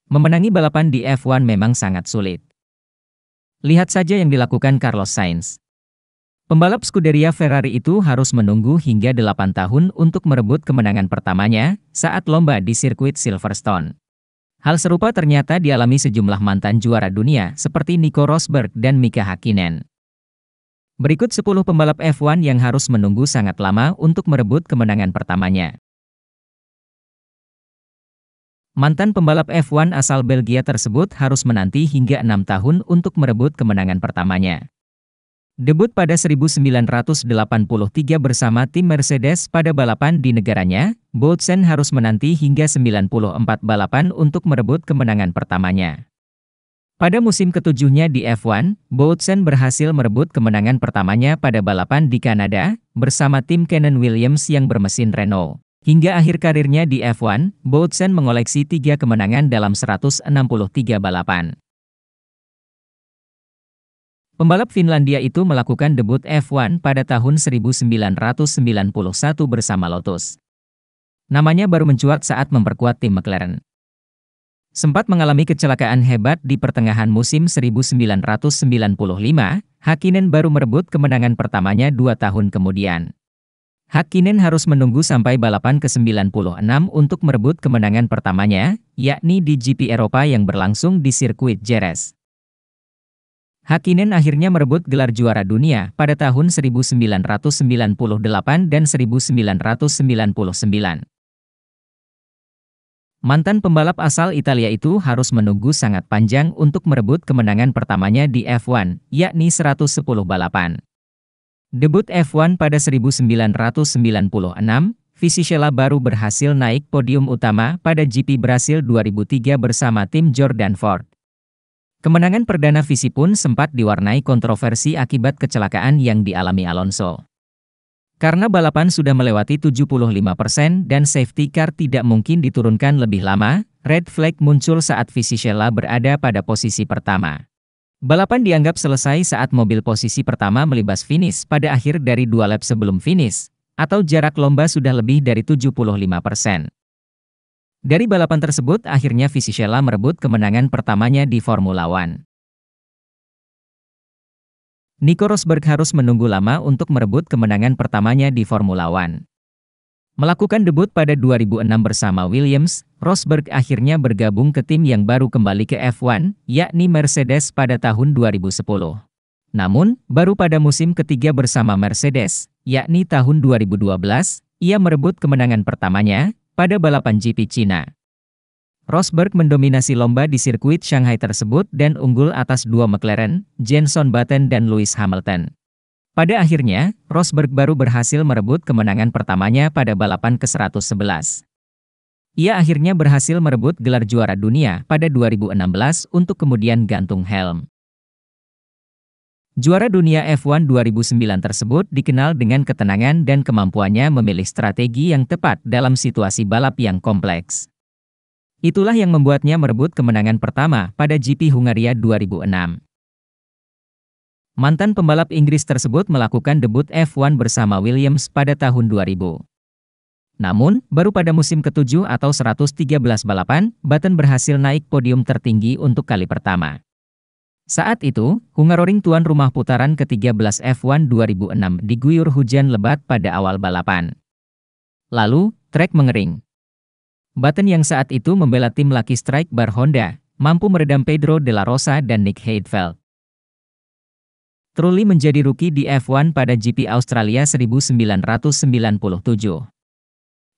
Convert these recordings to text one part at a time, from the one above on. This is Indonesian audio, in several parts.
Memenangi balapan di F1 memang sangat sulit. Lihat saja yang dilakukan Carlos Sainz. Pembalap Scuderia Ferrari itu harus menunggu hingga 8 tahun untuk merebut kemenangan pertamanya saat lomba di sirkuit Silverstone. Hal serupa ternyata dialami sejumlah mantan juara dunia seperti Nico Rosberg dan Mika Häkkinen. Berikut 10 pembalap F1 yang harus menunggu sangat lama untuk merebut kemenangan pertamanya. Mantan pembalap F1 asal Belgia tersebut harus menanti hingga 6 tahun untuk merebut kemenangan pertamanya. Debut pada 1983 bersama tim Mercedes pada balapan di negaranya, Boutsen harus menanti hingga 94 balapan untuk merebut kemenangan pertamanya. Pada musim ketujuhnya di F1, Boutsen berhasil merebut kemenangan pertamanya pada balapan di Kanada, bersama tim Cannon Williams yang bermesin Renault. Hingga akhir karirnya di F1, Boutsen mengoleksi 3 kemenangan dalam 163 balapan. Pembalap Finlandia itu melakukan debut F1 pada tahun 1991 bersama Lotus. Namanya baru mencuat saat memperkuat tim McLaren. Sempat mengalami kecelakaan hebat di pertengahan musim 1995, Häkkinen baru merebut kemenangan pertamanya 2 tahun kemudian. Häkkinen harus menunggu sampai balapan ke-96 untuk merebut kemenangan pertamanya, yakni di GP Eropa yang berlangsung di sirkuit Jerez. Häkkinen akhirnya merebut gelar juara dunia pada tahun 1998 dan 1999. Mantan pembalap asal Italia itu harus menunggu sangat panjang untuk merebut kemenangan pertamanya di F1, yakni 110 balapan. Debut F1 pada 1996, Fisichella baru berhasil naik podium utama pada GP Brasil 2003 bersama tim Jordan Ford. Kemenangan perdana Visi pun sempat diwarnai kontroversi akibat kecelakaan yang dialami Alonso. Karena balapan sudah melewati 75% dan safety car tidak mungkin diturunkan lebih lama, red flag muncul saat Fisichella berada pada posisi pertama. Balapan dianggap selesai saat mobil posisi pertama melibas finish pada akhir dari 2 lap sebelum finish, atau jarak lomba sudah lebih dari 75%. Dari balapan tersebut akhirnya Fisichella merebut kemenangan pertamanya di Formula One. Nico Rosberg harus menunggu lama untuk merebut kemenangan pertamanya di Formula One. Melakukan debut pada 2006 bersama Williams, Rosberg akhirnya bergabung ke tim yang baru kembali ke F1, yakni Mercedes pada tahun 2010. Namun, baru pada musim ketiga bersama Mercedes, yakni tahun 2012, ia merebut kemenangan pertamanya pada balapan GP Cina. Rosberg mendominasi lomba di sirkuit Shanghai tersebut dan unggul atas 2 McLaren, Jenson Button dan Lewis Hamilton. Pada akhirnya, Rosberg baru berhasil merebut kemenangan pertamanya pada balapan ke-111. Ia akhirnya berhasil merebut gelar juara dunia pada 2016 untuk kemudian gantung helm. Juara dunia F1 2009 tersebut dikenal dengan ketenangan dan kemampuannya memilih strategi yang tepat dalam situasi balap yang kompleks. Itulah yang membuatnya merebut kemenangan pertama pada GP Hungaria 2006. Mantan pembalap Inggris tersebut melakukan debut F1 bersama Williams pada tahun 2000. Namun, baru pada musim ke-7 atau 113 balapan, Button berhasil naik podium tertinggi untuk kali pertama. Saat itu, Hungaroring tuan rumah putaran ke-13 F1 2006 diguyur hujan lebat pada awal balapan. Lalu, trek mengering. Button yang saat itu membela tim Lucky Strike Bar Honda, mampu meredam Pedro de la Rosa dan Nick Heidfeld. Trulli menjadi rookie di F1 pada GP Australia 1997.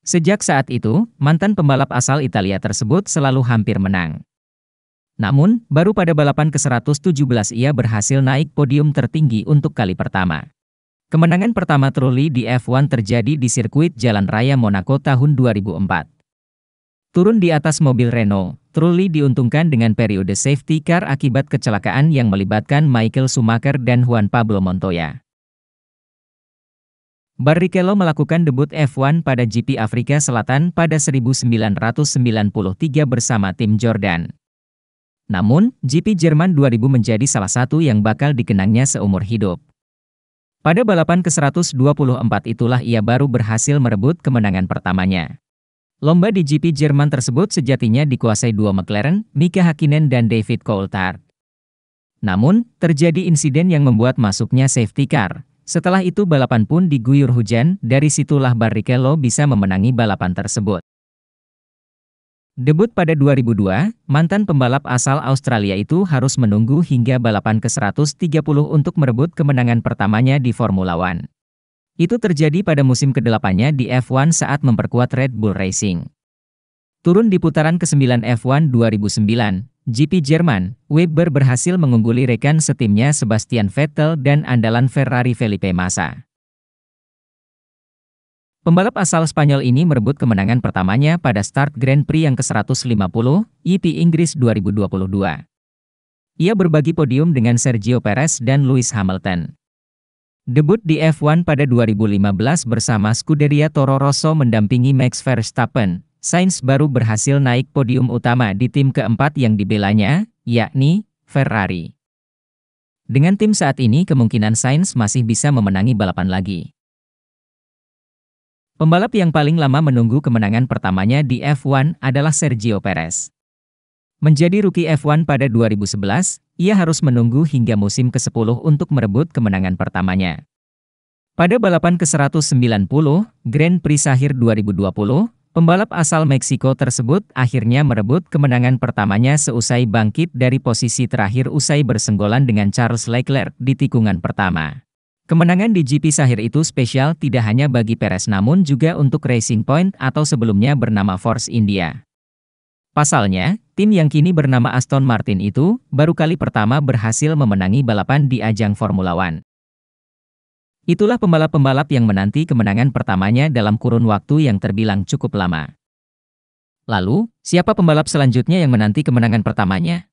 Sejak saat itu, mantan pembalap asal Italia tersebut selalu hampir menang. Namun, baru pada balapan ke-117 ia berhasil naik podium tertinggi untuk kali pertama. Kemenangan pertama Trulli di F1 terjadi di sirkuit Jalan Raya Monaco tahun 2004. Turun di atas mobil Renault, Trulli diuntungkan dengan periode safety car akibat kecelakaan yang melibatkan Michael Schumacher dan Juan Pablo Montoya. Barrichello melakukan debut F1 pada GP Afrika Selatan pada 1993 bersama tim Jordan. Namun, GP Jerman 2000 menjadi salah satu yang bakal dikenangnya seumur hidup. Pada balapan ke-124 itulah ia baru berhasil merebut kemenangan pertamanya. Lomba di GP Jerman tersebut sejatinya dikuasai dua McLaren, Mika Hakkinen dan David Coulthard. Namun, terjadi insiden yang membuat masuknya safety car. Setelah itu balapan pun diguyur hujan, dari situlah Barrichello bisa memenangi balapan tersebut. Debut pada 2002, mantan pembalap asal Australia itu harus menunggu hingga balapan ke-130 untuk merebut kemenangan pertamanya di Formula One. Itu terjadi pada musim ke-8-nya di F1 saat memperkuat Red Bull Racing. Turun di putaran ke-9 F1 2009, GP Jerman, Webber berhasil mengungguli rekan setimnya Sebastian Vettel dan andalan Ferrari Felipe Massa. Pembalap asal Spanyol ini merebut kemenangan pertamanya pada start Grand Prix yang ke-150, IP Inggris 2022. Ia berbagi podium dengan Sergio Perez dan Lewis Hamilton. Debut di F1 pada 2015 bersama Scuderia Toro Rosso mendampingi Max Verstappen, Sainz baru berhasil naik podium utama di tim keempat yang dibelanya, yakni Ferrari. Dengan tim saat ini kemungkinan Sainz masih bisa memenangi balapan lagi. Pembalap yang paling lama menunggu kemenangan pertamanya di F1 adalah Sergio Perez. Menjadi rookie F1 pada 2011, ia harus menunggu hingga musim ke-10 untuk merebut kemenangan pertamanya. Pada balapan ke-190, Grand Prix Sahir 2020, pembalap asal Meksiko tersebut akhirnya merebut kemenangan pertamanya seusai bangkit dari posisi terakhir usai bersenggolan dengan Charles Leclerc di tikungan pertama. Kemenangan di GP Sahir itu spesial tidak hanya bagi Perez namun juga untuk Racing Point atau sebelumnya bernama Force India. Pasalnya, tim yang kini bernama Aston Martin itu baru kali pertama berhasil memenangi balapan di ajang Formula One. Itulah pembalap-pembalap yang menanti kemenangan pertamanya dalam kurun waktu yang terbilang cukup lama. Lalu, siapa pembalap selanjutnya yang menanti kemenangan pertamanya?